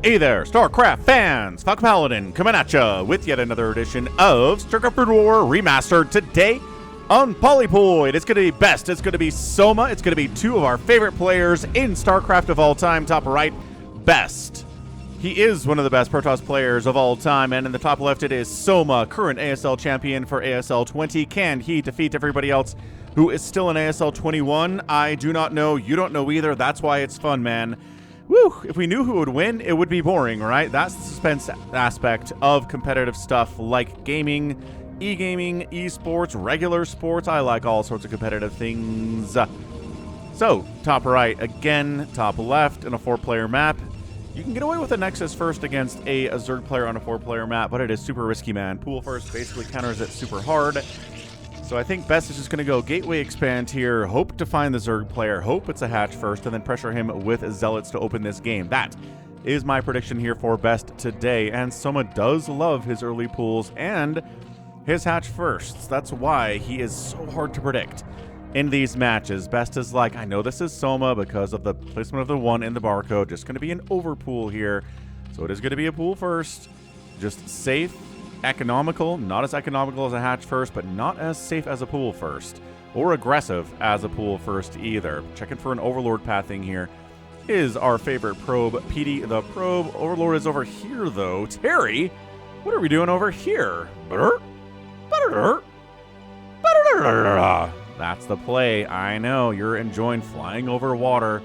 Hey there, StarCraft fans! Falcon Paladin coming at ya with yet another edition of StarCraft Brood War Remastered. Today on Polypoid, it's going to be Best, it's going to be Soma, it's going to be two of our favorite players in StarCraft of all time. Top right, Best. He is one of the best Protoss players of all time, and in the top left it is Soma, current ASL champion for ASL 20. Can he defeat everybody else who is still in ASL 21? I do not know, you don't know either, that's why it's fun, man. Woo! If we knew who would win, it would be boring, right? That's the suspense aspect of competitive stuff like gaming, e-gaming, esports, regular sports. I like all sorts of competitive things. So, top right again, top left in a 4-player map. You can get away with a Nexus first against a Zerg player on a 4-player map, but it is super risky, man. Pool first basically counters it super hard. So I think Best is just going to go Gateway Expand here, hope to find the Zerg player, hope it's a hatch first, and then pressure him with Zealots to open this game. That is my prediction here for Best today, and Soma does love his early pools and his hatch firsts. That's why he is so hard to predict in these matches. Best is like, I know this is Soma because of the placement of the 1 in the barcode, just going to be an overpool here. So it is going to be a pool first, just safe. Economical, not as economical as a hatch first, but not as safe as a pool first, or aggressive as a pool first either. Checking for an Overlord pathing here is our favorite probe, PD the probe. Overlord is over here though. Terry, what are we doing over here? That's the play. I know, you're enjoying flying over water.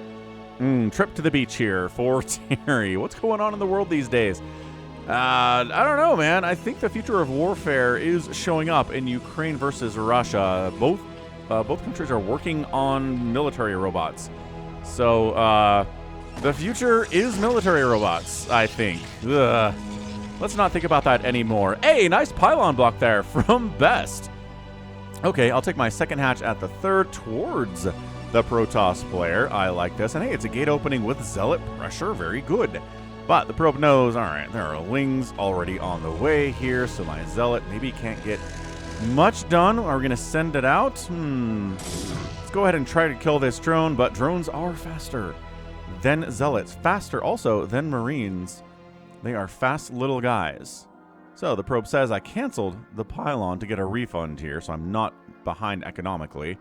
Trip to the beach here for Terry. What's going on in the world these days? I don't know, man. I think the future of warfare is showing up in Ukraine versus Russia. Both countries are working on military robots. So, the future is military robots, I think. Let's not think about that anymore. Hey, nice pylon block there from Best. Okay, I'll take my second hatch at the third towards the Protoss player. I like this. And hey, it's a gate opening with Zealot pressure. Very good. But the probe knows, all right, there are lings already on the way here, so my Zealot maybe can't get much done. Are we going to send it out? Let's go ahead and try to kill this drone, but drones are faster than Zealots. Faster also than Marines. They are fast little guys. So the probe says I canceled the pylon to get a refund here, so I'm not behind economically.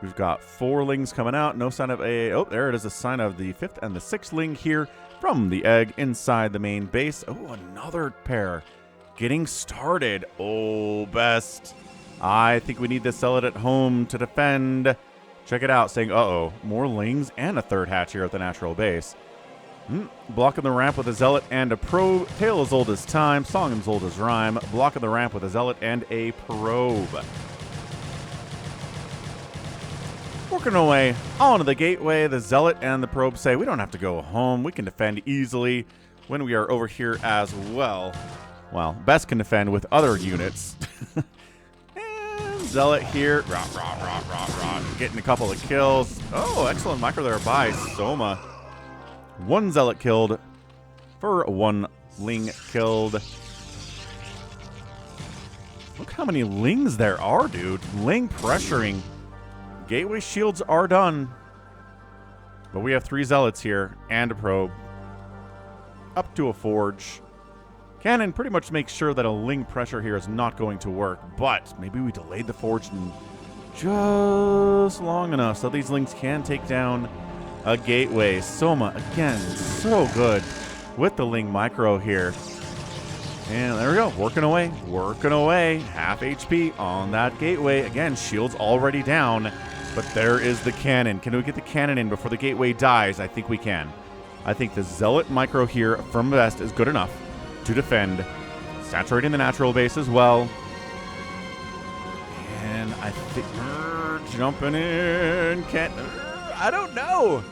We've got 4 lings coming out. No sign of a... Oh, there it is, a sign of the 5th and the 6th ling here from the egg inside the main base. Oh, another pair getting started. Oh, Best. I think we need the Zealot at home to defend. Check it out, saying, uh-oh, more lings and a third hatch here at the natural base. Blocking the ramp with a Zealot and a probe. Tale as old as time, song as old as rhyme. Blocking the ramp with a Zealot and a probe. Working our way onto the gateway, the Zealot and the probe say we don't have to go home. We can defend easily when we are over here as well. Well, Best can defend with other units. And Zealot here. Getting a couple of kills. Oh, excellent micro there by Soma. 1 Zealot killed for 1 ling killed. Look how many lings there are, dude. Ling pressuring. Gateway shields are done. But we have 3 Zealots here and a probe. Up to a forge. Cannon pretty much makes sure that a ling pressure here is not going to work. But maybe we delayed the forge just long enough so these lings can take down a gateway. Soma, again, so good with the ling micro here. And there we go, working away. Half HP on that gateway. Again, shields already down. But there is the cannon. Can we get the cannon in before the gateway dies? I think we can. I think the Zealot micro here from Best is good enough to defend. Saturating the natural base as well. And I think jumping in. I don't know.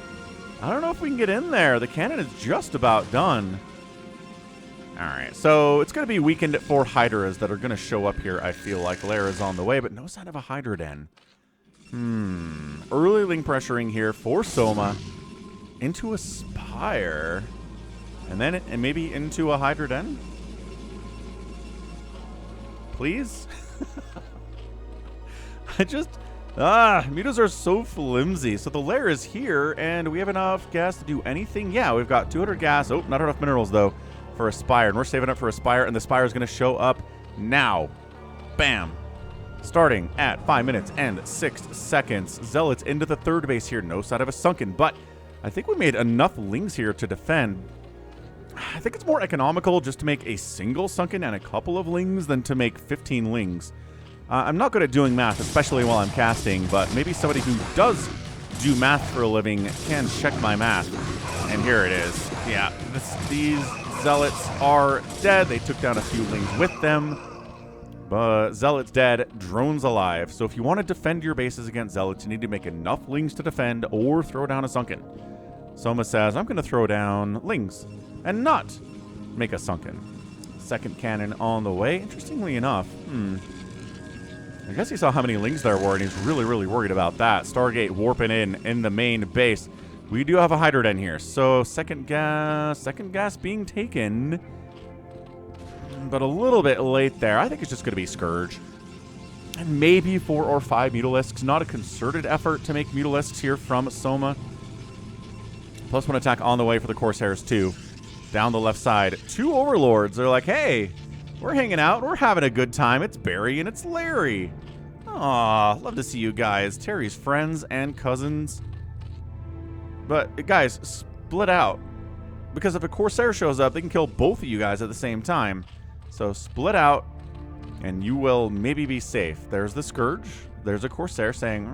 I don't know if we can get in there. The cannon is just about done. All right, so it's going to be weakened for Hydras that are going to show up here, I feel like. Lair is on the way, but no sign of a Hydra den. Early ling pressuring here for Soma into a Spire. And then maybe into a Hydra den? Please? Mutas are so flimsy. So the lair is here, and we have enough gas to do anything. Yeah, we've got 200 gas. Oh, not enough minerals, though, for a spire. And we're saving up for a spire, and the spire is going to show up now. Bam. Starting at 5 minutes and 6 seconds. Zealots into the third base here. No sign of a sunken, but I think we made enough lings here to defend. I think it's more economical just to make a single sunken and a couple of lings than to make 15 lings. I'm not good at doing math, especially while I'm casting, but maybe somebody who does do math for a living can check my math. And here it is. Yeah, these zealots are dead. They took down a few lings with them. But zealots dead, drones alive. So if you want to defend your bases against zealots, you need to make enough lings to defend or throw down a sunken. Soma says, I'm going to throw down lings and not make a sunken. Second cannon on the way. Interestingly enough, I guess he saw how many lings there were, and he's really, really worried about that. Stargate warping in the main base. We do have a Hydra Den here, so second gas being taken, but a little bit late there. I think it's just going to be Scourge. And maybe 4 or 5 Mutalisks. Not a concerted effort to make Mutalisks here from Soma. +1 attack on the way for the Corsairs, too. Down the left side, 2 Overlords. They're like, hey, we're hanging out. We're having a good time. It's Barry and it's Larry. Aw, love to see you guys. Terry's friends and cousins. But, guys, split out. Because if a Corsair shows up, they can kill both of you guys at the same time. So split out, and you will maybe be safe. There's the Scourge. There's a Corsair saying,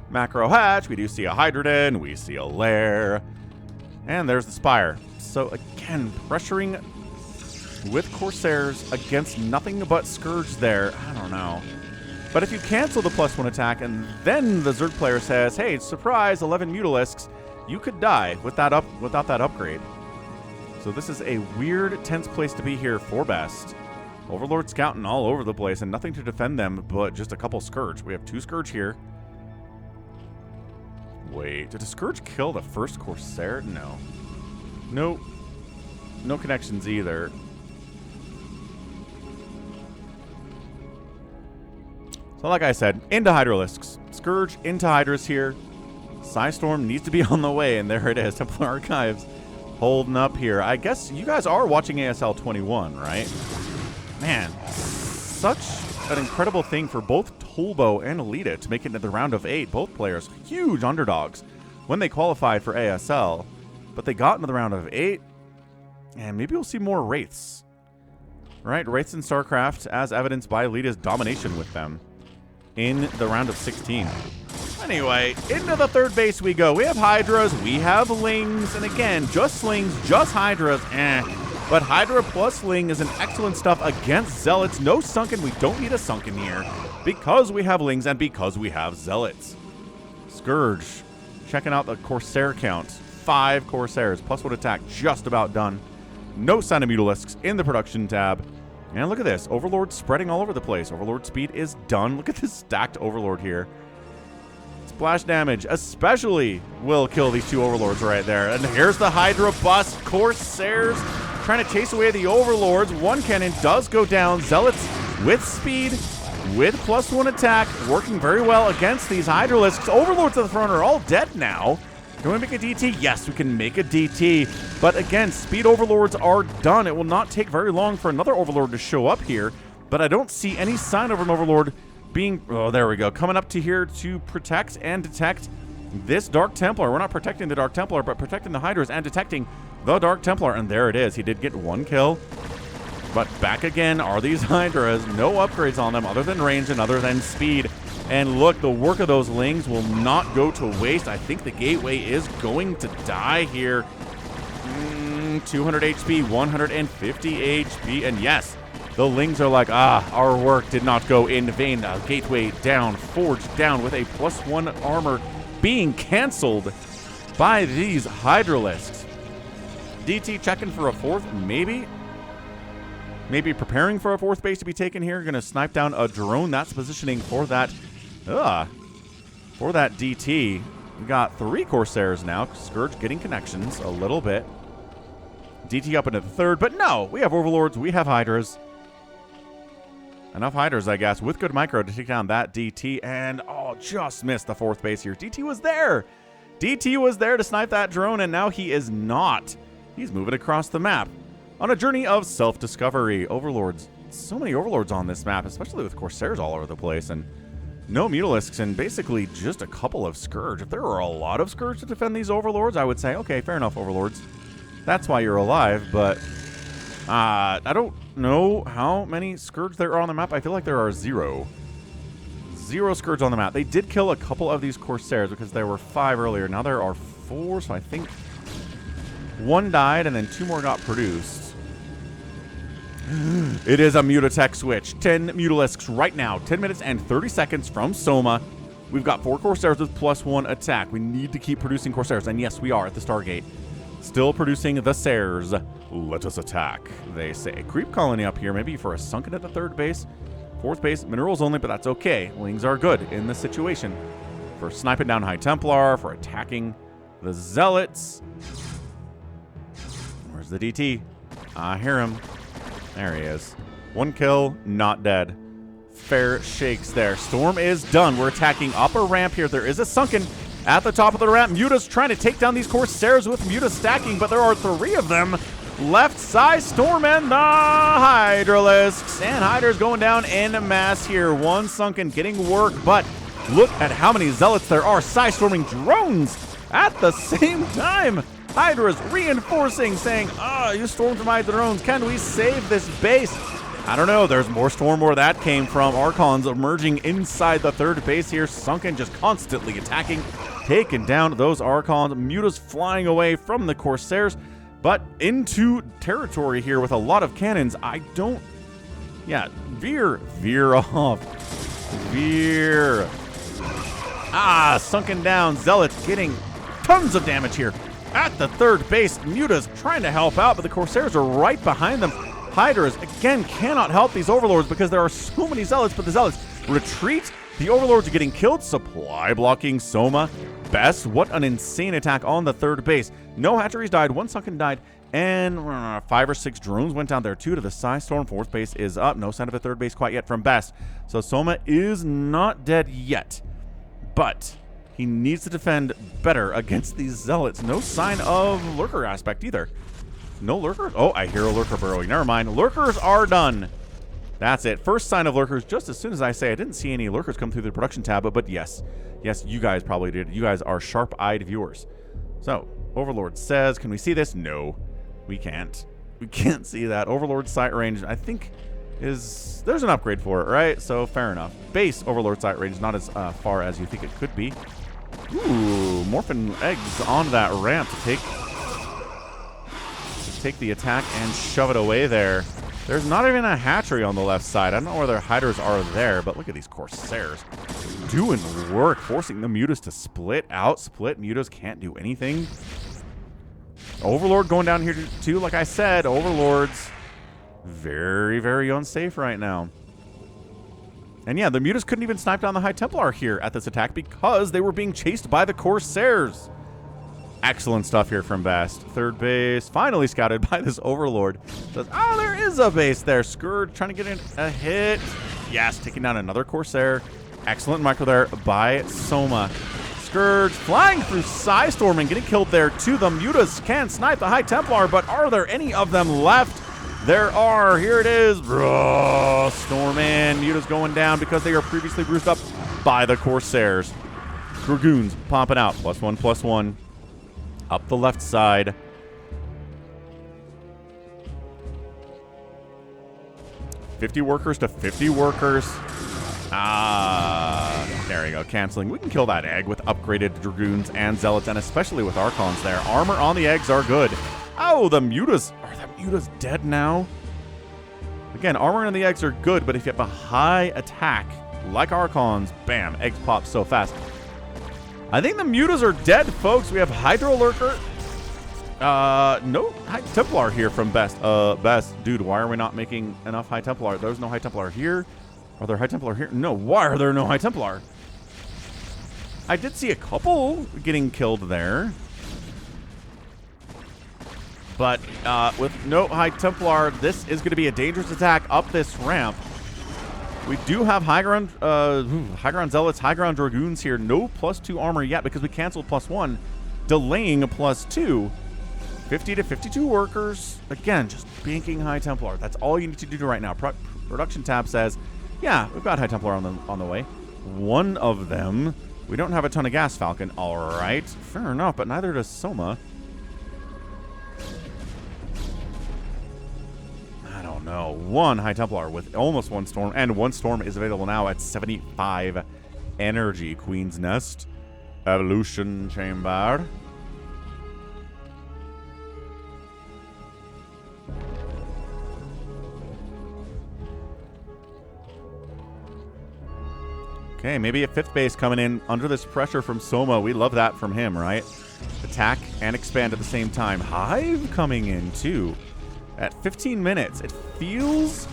macro hatch. We do see a Hydra Den. We see a lair. And there's the Spire. So, again, pressuring with Corsairs against nothing but Scourge there. I don't know. But if you cancel the +1 attack and then the Zerg player says, hey, surprise, 11 Mutalisks, you could die without that upgrade. So this is a weird, tense place to be here for best. Overlord scouting all over the place and nothing to defend them but just a couple Scourge. We have 2 Scourge here. Wait, did a Scourge kill the first Corsair? No. Nope. No connections either. So like I said, into Hydralisks. Scourge into Hydras here. Psystorm needs to be on the way, and there it is. Templar Archives holding up here. I guess you guys are watching ASL 21, right? Man, such an incredible thing for both Tolbo and Alita to make it into the round of 8. Both players, huge underdogs when they qualified for ASL, but they got into the round of 8, and maybe we'll see more Wraiths. Right, Wraiths in StarCraft, as evidenced by Alita's domination with them in the round of 16. Anyway, into the third base we go. We have Hydras, we have Lings, and again, just Lings, just Hydras, But Hydra plus Ling is an excellent stuff against Zealots. No Sunken, we don't need a Sunken here because we have Lings and because we have Zealots. Scourge, checking out the Corsair count. 5 Corsairs, +1 attack, just about done. No sign of Mutalisks in the production tab. And look at this, Overlord spreading all over the place. Overlord speed is done. Look at this stacked Overlord here. Splash damage especially will kill these 2 Overlords right there. And here's the Hydra bust. Corsairs trying to chase away the Overlords. 1 cannon does go down. Zealots with speed, with +1 attack, working very well against these Hydralisks. Overlords at the front are all dead now. Can we make a DT? Yes, we can make a DT. But again, speed Overlords are done. It will not take very long for another Overlord to show up here. But I don't see any sign of an Overlord being... Oh, there we go. Coming up to here to protect and detect this Dark Templar. We're not protecting the Dark Templar, but protecting the Hydras and detecting the Dark Templar. And there it is. He did get 1 kill. But back again are these Hydras. No upgrades on them other than range and other than speed. And look, the work of those Lings will not go to waste. I think the Gateway is going to die here. 200 HP, 150 HP. And yes, the Lings are like, our work did not go in vain. The Gateway down, Forge down with a +1 armor being canceled by these Hydralisks. DT checking for a 4th, maybe. Maybe preparing for a 4th base to be taken here. Going to snipe down a drone. That's positioning for that. For that DT. We got 3 Corsairs now. Scourge getting connections a little bit. DT up into the 3rd, but no, we have Overlords, we have Hydras. Enough Hydras, I guess, with good micro to take down that DT. And, oh, just missed the 4th base here. DT was there. DT was there to snipe that drone, and now he is not. He's moving across the map on a journey of self-discovery. Overlords. So many Overlords on this map, especially with Corsairs all over the place. And no Mutalisks and basically just a couple of Scourge. If there were a lot of Scourge to defend these Overlords, I would say, okay, fair enough, Overlords. That's why you're alive, but I don't know how many Scourge there are on the map. I feel like there are 0. 0 Scourge on the map. They did kill a couple of these Corsairs because there were 5 earlier. Now there are 4, so I think 1 died and then 2 more got produced. It is a Mutatech switch. 10 Mutalisks right now. 10 minutes and 30 seconds from Soma. We've got 4 Corsairs with +1 attack. We need to keep producing Corsairs. And yes, we are at the Stargate. Still producing the Sairs. Let us attack, they say. Creep colony up here, maybe for a sunken at the 3rd base. 4th base, minerals only, but that's okay. Wings are good in this situation. For sniping down High Templar, for attacking the Zealots. Where's the DT? I hear him. There he is. 1 kill, not dead. Fair shakes there. Storm is done. We're attacking up a ramp here. There is a sunken at the top of the ramp. Muta's trying to take down these Corsairs with Muta stacking, but there are 3 of them. Left side, Storm and the Hydralisks. And Hydra's going down en masse here. 1 sunken getting work, but look at how many Zealots there are. Storming drones at the same time. Hydra's reinforcing, saying, you stormed my drones. Can we save this base? I don't know. There's more storm where that came from. Archons emerging inside the 3rd base here. Sunken just constantly attacking, taking down those Archons. Muta's flying away from the Corsairs, but into territory here with a lot of cannons. I don't... Yeah, veer off. Veer. Sunken down. Zealots getting tons of damage here. At the 3rd base, Muta's trying to help out, but the Corsairs are right behind them. Hydras, again, cannot help these Overlords because there are so many Zealots, but the Zealots retreat. The Overlords are getting killed. Supply blocking Soma. Best. What an insane attack on the 3rd base. No hatcheries died. 1 sunken died. And 5 or 6 drones went down there too to the side. Storm. 4th base is up. No sign of a 3rd base quite yet from Best. So Soma is not dead yet. But he needs to defend better against these Zealots. No sign of Lurker aspect either. No Lurkers? Oh, I hear a Lurker burrowing. Never mind. Lurkers are done. That's it. First sign of Lurkers just as soon as I say. I didn't see any Lurkers come through the production tab, but yes. Yes, you guys probably did. You guys are sharp-eyed viewers. So, Overlord says, can we see this? No, we can't. We can't see that. Overlord sight range, I think, is... There's an upgrade for it, right? So, fair enough. Base Overlord sight range, not as far as you think it could be. Ooh, Morphin eggs on that ramp to take the attack and shove it away there. There's not even a hatchery on the left side. I don't know whether Hydras are there, but look at these Corsairs doing work, forcing the Mutas to split out. Split Mutas can't do anything. Overlord going down here too, like I said. Overlords very, very unsafe right now. And yeah, the Mutas couldn't even snipe down the High Templar here at this attack because they were being chased by the Corsairs. Excellent stuff here from Bast. 3rd base, finally scouted by this Overlord. Says, oh, there is a base there. Scourge trying to get in a hit. Yes, taking down another Corsair. Excellent micro there by Soma. Scourge flying through Psystorming, getting killed there too. The Mutas can snipe the High Templar, but are there any of them left? There are. Here it is. Storm in. Muta's going down because they are previously bruised up by the Corsairs. Dragoons popping out. +1/+1. Up the left side. $50 workers to 50 workers. There we go. Canceling. We can kill that egg with upgraded Dragoons and Zealots, and especially with Archons there. Armor on the eggs are good. Oh, the Mutas. Are the Mutas dead now? Again, armor on the eggs are good, but if you have a high attack, like Archons, bam, eggs pop so fast. I think the Mutas are dead, folks. We have Hydro Lurker. No High Templar here from Best. Best. Dude, why are we not making enough High Templar? There's no High Templar here. Are there High Templar here? No, why are there no High Templar? I did see a couple getting killed there. But with no High Templar, this is going to be a dangerous attack up this ramp. We do have high ground zealots, high ground dragoons here. No +2 armor yet because we canceled +1, delaying a +2. 50 to 52 workers. Again, just banking High Templar. That's all you need to do right now. Production tab says, yeah, we've got High Templar on the way. One of them. We don't have a ton of gas, Falcon. All right, fair enough, but neither does Soma. I don't know. One High Templar with almost one storm, and one storm is available now at 75 energy. Queen's Nest, Evolution Chamber. Okay, maybe a 5th base coming in under this pressure from Soma. We love that from him, right? Attack and expand at the same time. Hive coming in, too. At 15 minutes. It feels...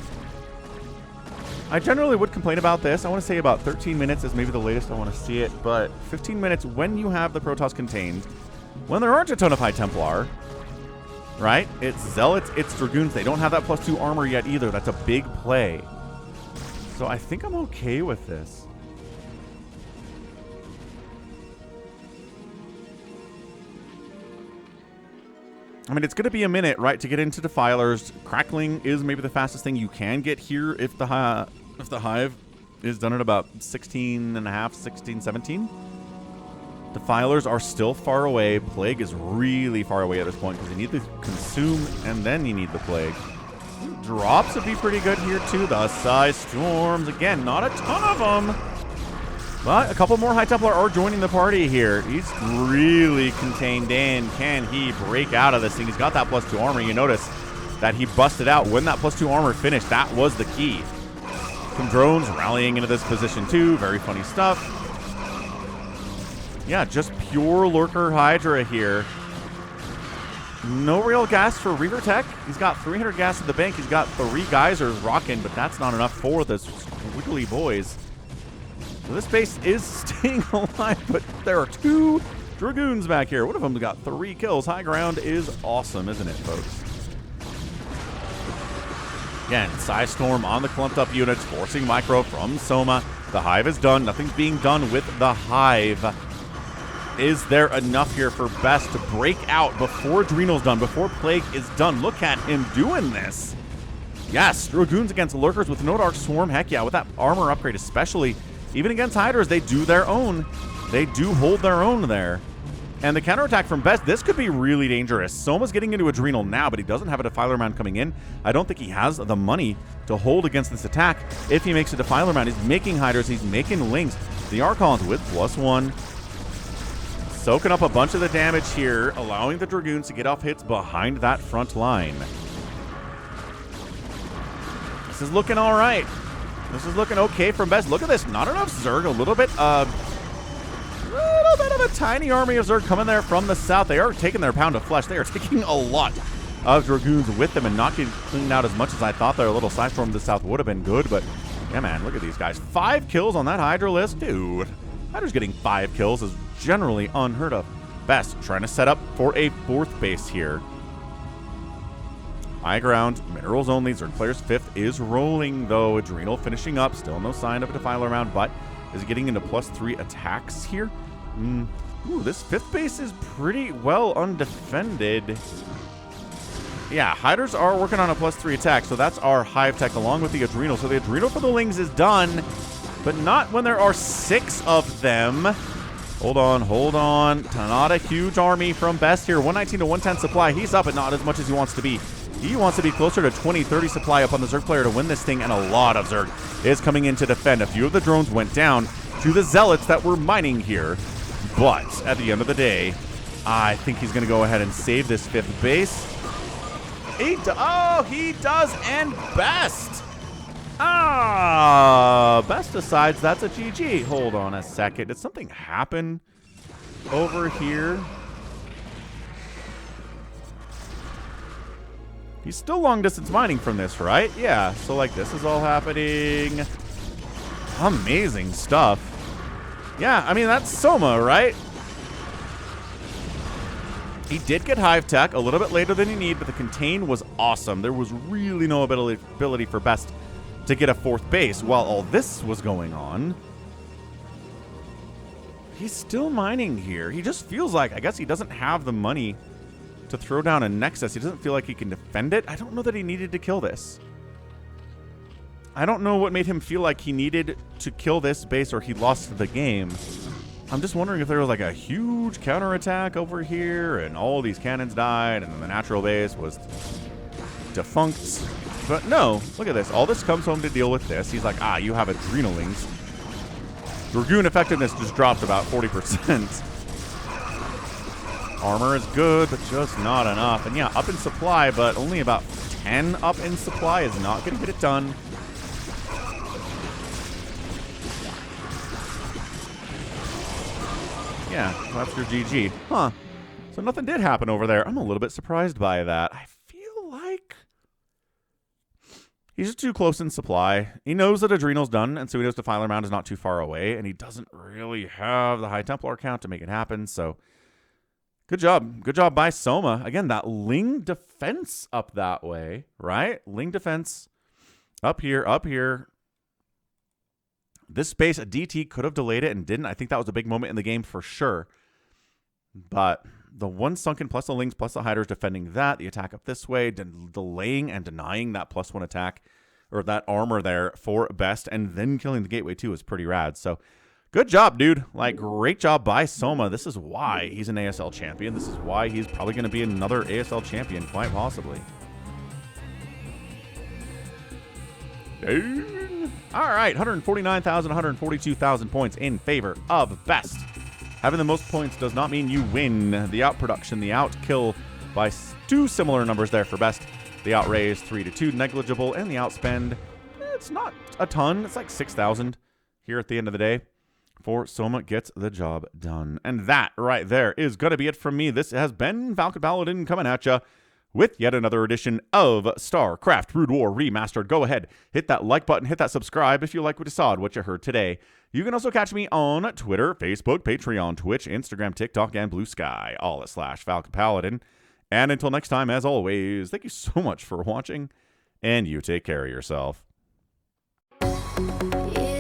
I generally would complain about this. I want to say about 13 minutes is maybe the latest I want to see it. But 15 minutes when you have the Protoss contained. When there aren't a ton of High Templar. Right? It's Zealots, it's Dragoons. They don't have that +2 armor yet either. That's a big play. So I think I'm okay with this. I mean, it's going to be a minute, right, to get into Defilers. Crackling is maybe the fastest thing you can get here if the Hive is done at about 16 and a half, 16, 17. Defilers are still far away. Plague is really far away at this point because you need to consume and then you need the Plague. Drops would be pretty good here, too. The Size Storms. Again, not a ton of them. But a couple more High Templar are joining the party here. He's really contained in. Can he break out of this thing? He's got that +2 armor. You notice that he busted out when that +2 armor finished. That was the key. Some drones rallying into this position too. Very funny stuff. Yeah, just pure Lurker Hydra here. No real gas for Reaver Tech. He's got 300 gas in the bank. He's got 3 geysers rocking, but that's not enough for the Wiggly Boys. So this base is staying alive, but there are 2 Dragoons back here. One of them's got 3 kills. High ground is awesome, isn't it, folks? Again, Size Storm on the clumped up units, forcing micro from Soma. The Hive is done. Nothing's being done with the Hive. Is there enough here for Best to break out before Adrenal's done, before Plague is done? Look at him doing this. Yes, Dragoons against Lurkers with no Dark Swarm. Heck yeah, with that armor upgrade especially. Even against Hydras, they do their own. They do hold their own there. And the counterattack from Best, this could be really dangerous. Soma's getting into Adrenal now, but he doesn't have a Defiler Mound coming in. I don't think he has the money to hold against this attack. If he makes a Defiler Mound, he's making Hydras, he's making Lings. The Archons with +1. Soaking up a bunch of the damage here, allowing the Dragoons to get off hits behind that front line. This is looking all right. This is looking okay from Best. Look at this. Not enough Zerg. A little bit of a tiny army of Zerg coming there from the south. They are taking their pound of flesh. They are taking a lot of Dragoons with them and not getting cleaned out as much as I thought. Their little side storm to the south would have been good, but yeah, man, look at these guys. 5 kills on that Hydra list. Dude, Hydra's getting 5 kills is generally unheard of. Best trying to set up for a 4th base here. High ground, minerals only. Zerg player's 5th is rolling, though. Adrenal finishing up. Still no sign of a Defiler Round, but is getting into +3 attacks here. Ooh, this 5th base is pretty well undefended. Yeah, Hydras are working on a +3 attack, so that's our Hive Tech along with the Adrenal. So the Adrenal for the Lings is done, but not when there are 6 of them. Hold on, hold on. Not a huge army from Best here. 119 to 110 supply. He's up, but not as much as he wants to be. He wants to be closer to 20, 30 supply up on the Zerg player to win this thing, and a lot of Zerg is coming in to defend. A few of the drones went down to the Zealots that were mining here, but at the end of the day, I think he's going to go ahead and save this 5th base. He does, and Best. Best decides that's a GG. Hold on a second. Did something happen over here? He's still long-distance mining from this, right? Yeah, so, like, this is all happening. Amazing stuff. Yeah, I mean, that's Soma, right? He did get Hive Tech a little bit later than he needed, but the contain was awesome. There was really no ability for Best to get a 4th base. While all this was going on, he's still mining here. He just feels like, I guess he doesn't have the money to throw down a Nexus. He doesn't feel like he can defend it. I don't know that he needed to kill this. I don't know what made him feel like he needed to kill this base or he lost the game. I'm just wondering if there was like a huge counterattack over here and all these cannons died and then the natural base was defunct. But no, look at this. All this comes home to deal with this. He's like, ah, you have adrenalings. Dragoon effectiveness just dropped about 40%. Armor is good, but just not enough. And yeah, up in supply, but only about 10 up in supply is not going to get it done. Yeah, that's your GG. Huh. So nothing did happen over there. I'm a little bit surprised by that. I feel like he's just too close in supply. He knows that Adrenal's done, and so he knows Defiler Mound is not too far away, and he doesn't really have the High Templar count to make it happen, so good job. Good job by Soma. Again, that Ling defense up that way, right? Ling defense up here, up here. This space, a DT could have delayed it and didn't. I think that was a big moment in the game for sure. But the one sunken plus the Lings plus the Hiders defending that, the attack up this way, delaying and denying that +1 attack, or that armor there for best, and then killing the gateway too is pretty rad. So good job, dude. Like, great job by Soma. This is why he's an ASL champion. This is why he's probably going to be another ASL champion, quite possibly. All right, 149,000, 142,000 points in favor of best. Having the most points does not mean you win. The outproduction, the outkill by 2 similar numbers there for best. The outraise 3-2 negligible, and the outspend, it's not a ton. It's like 6,000 here at the end of the day. For Soma gets the job done. And that right there is going to be it from me. This has been Falcon Paladin coming at you with yet another edition of StarCraft Brood War Remastered. Go ahead, hit that like button, hit that subscribe if you like what you saw and what you heard today. You can also catch me on Twitter, Facebook, Patreon, Twitch, Instagram, TikTok, and Blue Sky, all at /Falcon Paladin. And until next time, as always, thank you so much for watching, and you take care of yourself. Yeah.